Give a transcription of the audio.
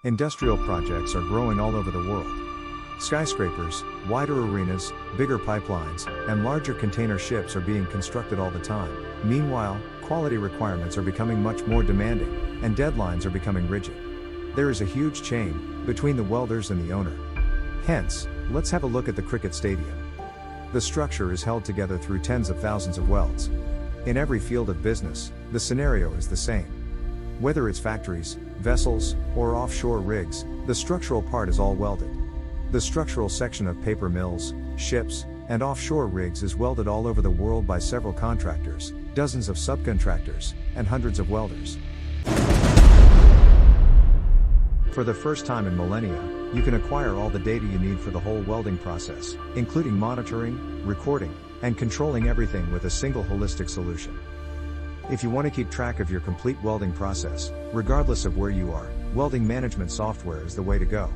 Industrial projects are growing all over the world. Skyscrapers, wider arenas, bigger pipelines, and larger container ships are being constructed all the time. Meanwhile, quality requirements are becoming much more demanding, and deadlines are becoming rigid. There is a huge chain between the welders and the owner. Hence, let's have a look at the cricket stadium. The structure is held together through tens of thousands of welds. In every field of business, the scenario is the same. Whether it's factories, vessels, or offshore rigs, the structural part is all welded. The structural section of paper mills, ships, and offshore rigs is welded all over the world by several contractors, dozens of subcontractors, and hundreds of welders. For the first time in millennia, you can acquire all the data you need for the whole welding process, including monitoring, recording, and controlling everything with a single holistic solution. If you want to keep track of your complete welding process, regardless of where you are, welding management software is the way to go.